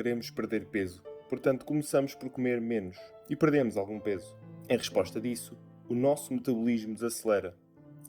queremos perder peso, portanto começamos por comer menos e perdemos algum peso. Em resposta disso, o nosso metabolismo desacelera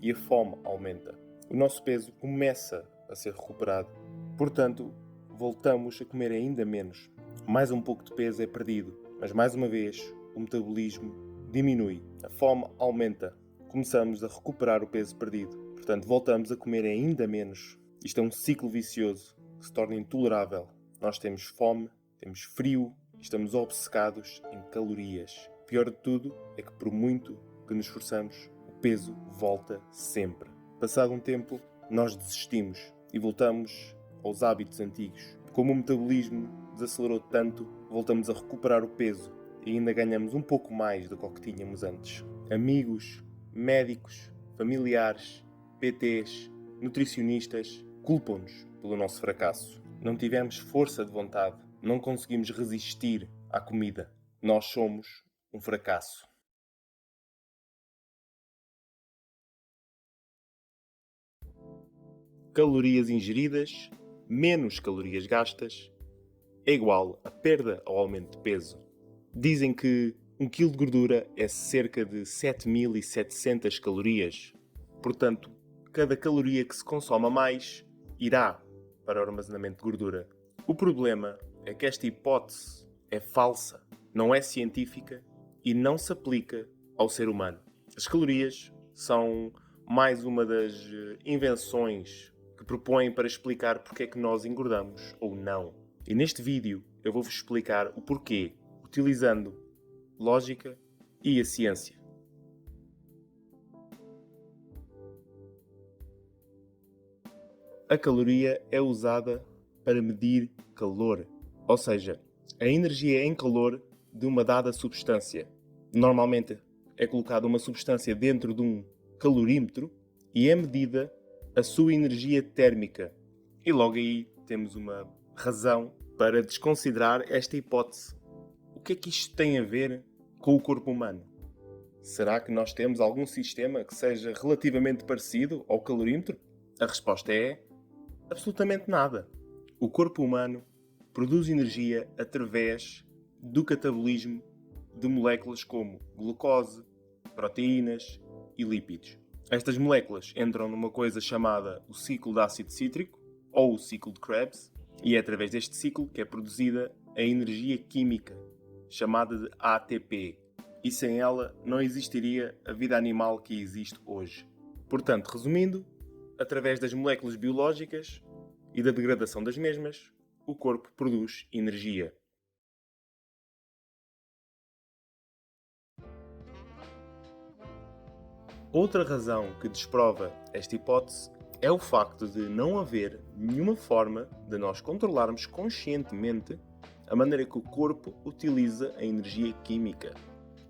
e a fome aumenta. O nosso peso começa a ser recuperado, portanto voltamos a comer ainda menos. Mais um pouco de peso é perdido, mas mais uma vez o metabolismo diminui, a fome aumenta. Começamos a recuperar o peso perdido, portanto voltamos a comer ainda menos. Isto é um ciclo vicioso que se torna intolerável. Nós temos fome, temos frio e estamos obcecados em calorias. Pior de tudo é que por muito que nos esforçamos, o peso volta sempre. Passado um tempo, nós desistimos e voltamos aos hábitos antigos. Como o metabolismo desacelerou tanto, voltamos a recuperar o peso e ainda ganhamos um pouco mais do que o que tínhamos antes. Amigos, médicos, familiares, PTs, nutricionistas culpam-nos pelo nosso fracasso. Não tivemos força de vontade, não conseguimos resistir à comida. Nós somos um fracasso. Calorias ingeridas menos calorias gastas é igual a perda ou aumento de peso. Dizem que 1 kg de gordura é cerca de 7.700 calorias. Portanto, cada caloria que se consome a mais irá para o armazenamento de gordura. O problema é que esta hipótese é falsa, não é científica e não se aplica ao ser humano. As calorias são mais uma das invenções que propõem para explicar porque é que nós engordamos ou não. E neste vídeo eu vou-vos explicar o porquê, utilizando lógica e a ciência. A caloria é usada para medir calor, ou seja, a energia em calor de uma dada substância. Normalmente é colocada uma substância dentro de um calorímetro e é medida a sua energia térmica. E logo aí temos uma razão para desconsiderar esta hipótese. O que é que isto tem a ver com o corpo humano? Será que nós temos algum sistema que seja relativamente parecido ao calorímetro? A resposta é absolutamente nada. O corpo humano produz energia através do catabolismo de moléculas como glucose, proteínas e lípidos. Estas moléculas entram numa coisa chamada o ciclo de ácido cítrico ou o ciclo de Krebs e é através deste ciclo que é produzida a energia química chamada de ATP e sem ela não existiria a vida animal que existe hoje. Portanto, resumindo, através das moléculas biológicas e da degradação das mesmas, o corpo produz energia. Outra razão que desprova esta hipótese é o facto de não haver nenhuma forma de nós controlarmos conscientemente a maneira que o corpo utiliza a energia química.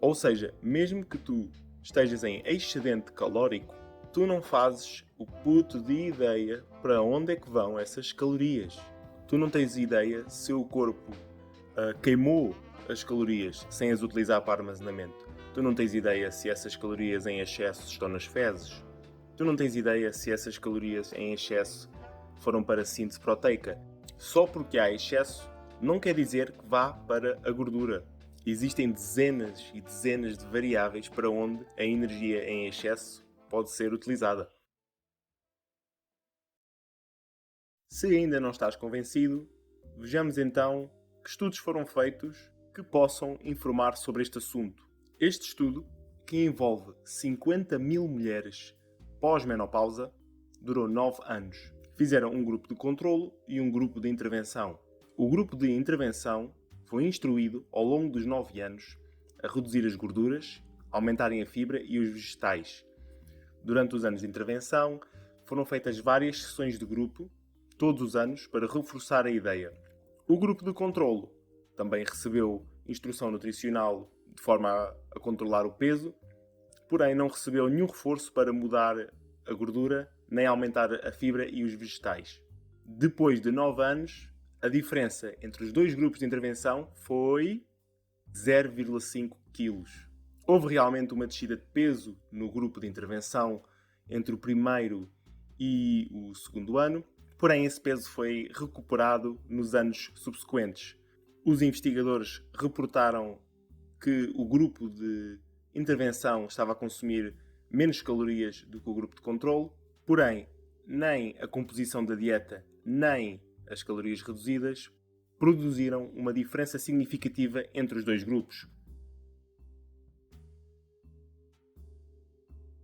Ou seja, mesmo que tu estejas em excedente calórico, tu não fazes o puto de ideia para onde é que vão essas calorias. Tu não tens ideia se o corpo queimou as calorias sem as utilizar para armazenamento. Tu não tens ideia se essas calorias em excesso estão nas fezes. Tu não tens ideia se essas calorias em excesso foram para a síntese proteica. Só porque há excesso não quer dizer que vá para a gordura. Existem dezenas e dezenas de variáveis para onde a energia em excesso pode ser utilizada. Se ainda não estás convencido, vejamos então que estudos foram feitos que possam informar sobre este assunto. Este estudo, que envolve 50.000 mulheres pós-menopausa, durou 9 anos. Fizeram um grupo de controlo e um grupo de intervenção. O grupo de intervenção foi instruído ao longo dos 9 anos a reduzir as gorduras, aumentarem a fibra e os vegetais. Durante os anos de intervenção, foram feitas várias sessões de grupo, todos os anos, para reforçar a ideia. O grupo de controlo também recebeu instrução nutricional de forma a controlar o peso, porém não recebeu nenhum reforço para mudar a gordura, nem aumentar a fibra e os vegetais. Depois de 9 anos, a diferença entre os dois grupos de intervenção foi 0,5 kg. Houve realmente uma descida de peso no grupo de intervenção entre o primeiro e o segundo ano, porém esse peso foi recuperado nos anos subsequentes. Os investigadores reportaram que o grupo de intervenção estava a consumir menos calorias do que o grupo de controle, porém, nem a composição da dieta, nem as calorias reduzidas produziram uma diferença significativa entre os dois grupos.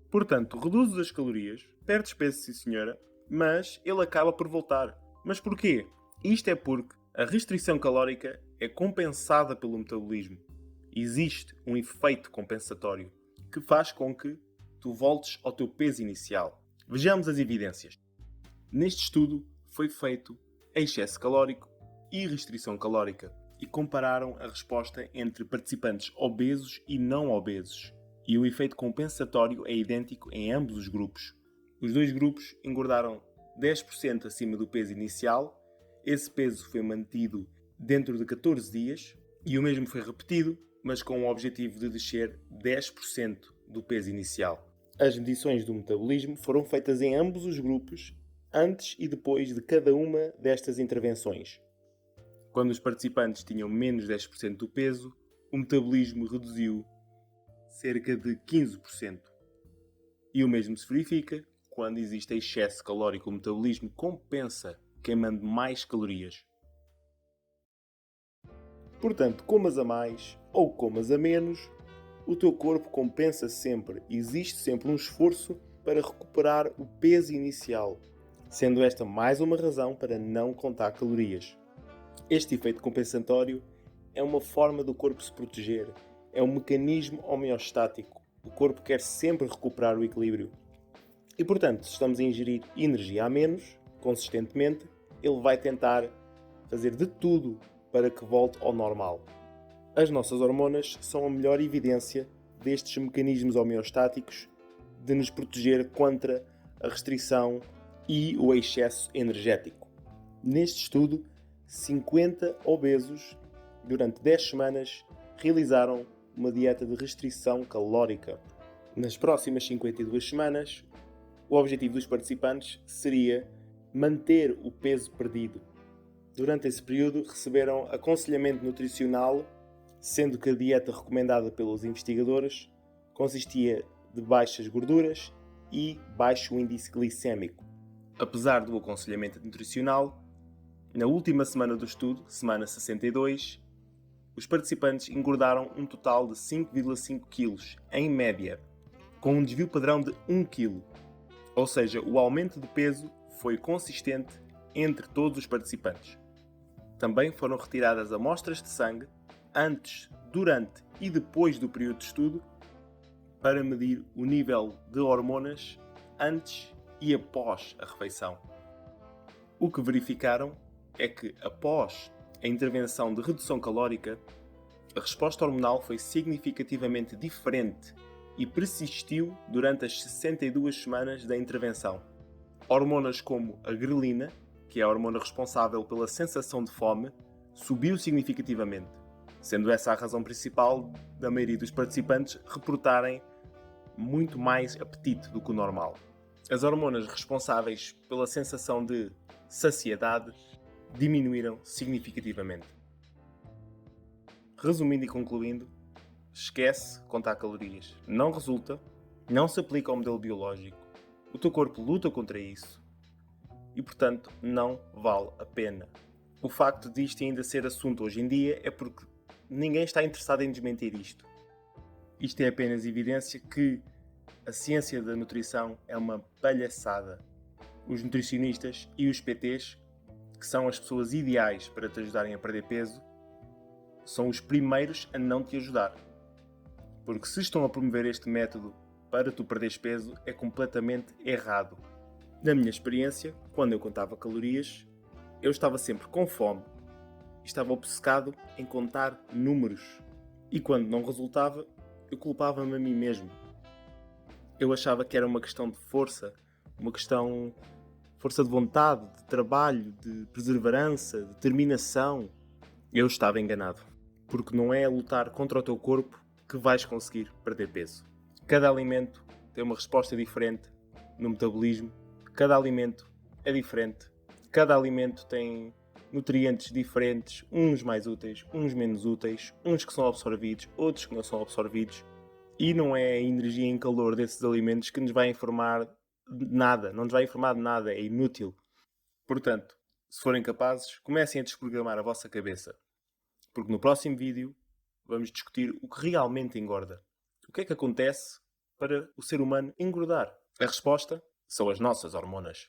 Portanto, reduzes as calorias, perdes peso, sim senhora, mas ele acaba por voltar. Mas porquê? Isto é porque a restrição calórica é compensada pelo metabolismo. Existe um efeito compensatório que faz com que tu voltes ao teu peso inicial. Vejamos as evidências. Neste estudo foi feito excesso calórico e restrição calórica e compararam a resposta entre participantes obesos e não obesos. E o efeito compensatório é idêntico em ambos os grupos. Os dois grupos engordaram 10% acima do peso inicial, esse peso foi mantido dentro de 14 dias e o mesmo foi repetido, mas com o objetivo de descer 10% do peso inicial. As medições do metabolismo foram feitas em ambos os grupos, antes e depois de cada uma destas intervenções. Quando os participantes tinham menos 10% do peso, o metabolismo reduziu cerca de 15%. E o mesmo se verifica quando existe excesso calórico. O metabolismo compensa queimando mais calorias. Portanto, comas a mais ou comas a menos, o teu corpo compensa sempre. Existe sempre um esforço para recuperar o peso inicial, sendo esta mais uma razão para não contar calorias. Este efeito compensatório é uma forma do corpo se proteger, é um mecanismo homeostático. O corpo quer sempre recuperar o equilíbrio. E portanto, se estamos a ingerir energia a menos, consistentemente, ele vai tentar fazer de tudo para que volte ao normal. As nossas hormonas são a melhor evidência destes mecanismos homeostáticos de nos proteger contra a restrição e o excesso energético. Neste estudo, 50 obesos, durante 10 semanas, realizaram uma dieta de restrição calórica. Nas próximas 52 semanas, o objetivo dos participantes seria manter o peso perdido. Durante esse período, receberam aconselhamento nutricional, sendo que a dieta recomendada pelos investigadores consistia de baixas gorduras e baixo índice glicêmico. Apesar do aconselhamento nutricional, na última semana do estudo, semana 62, os participantes engordaram um total de 5,5 kg, em média, com um desvio padrão de 1 kg. Ou seja, o aumento de peso foi consistente entre todos os participantes. Também foram retiradas amostras de sangue antes, durante e depois do período de estudo para medir o nível de hormonas antes e após a refeição. O que verificaram é que após a intervenção de redução calórica, a resposta hormonal foi significativamente diferente e persistiu durante as 62 semanas da intervenção. Hormonas como a grelina, que é a hormona responsável pela sensação de fome, subiu significativamente, sendo essa a razão principal da maioria dos participantes reportarem muito mais apetite do que o normal. As hormonas responsáveis pela sensação de saciedade diminuíram significativamente. Resumindo e concluindo, esquece contar calorias. Não resulta, não se aplica ao modelo biológico, o teu corpo luta contra isso e, portanto, não vale a pena. O facto disto ainda ser assunto hoje em dia é porque ninguém está interessado em desmentir isto. Isto é apenas evidência que a ciência da nutrição é uma palhaçada. Os nutricionistas e os PTs, que são as pessoas ideais para te ajudarem a perder peso, são os primeiros a não te ajudar. Porque se estão a promover este método para tu perderes peso, é completamente errado. Na minha experiência, quando eu contava calorias, eu estava sempre com fome. Estava obcecado em contar números. E quando não resultava, eu culpava-me a mim mesmo. Eu achava que era uma questão de força, força de vontade, de trabalho, de perseverança, de determinação. Eu estava enganado. Porque não é a lutar contra o teu corpo que vais conseguir perder peso. Cada alimento tem uma resposta diferente no metabolismo. Cada alimento é diferente. Cada alimento tem nutrientes diferentes, uns mais úteis, uns menos úteis, uns que são absorvidos, outros que não são absorvidos. E não é a energia em calor desses alimentos que nos vai informar de nada, não nos vai informar de nada, é inútil. Portanto, se forem capazes, comecem a desprogramar a vossa cabeça. Porque no próximo vídeo vamos discutir o que realmente engorda. O que é que acontece para o ser humano engordar? A resposta são as nossas hormonas.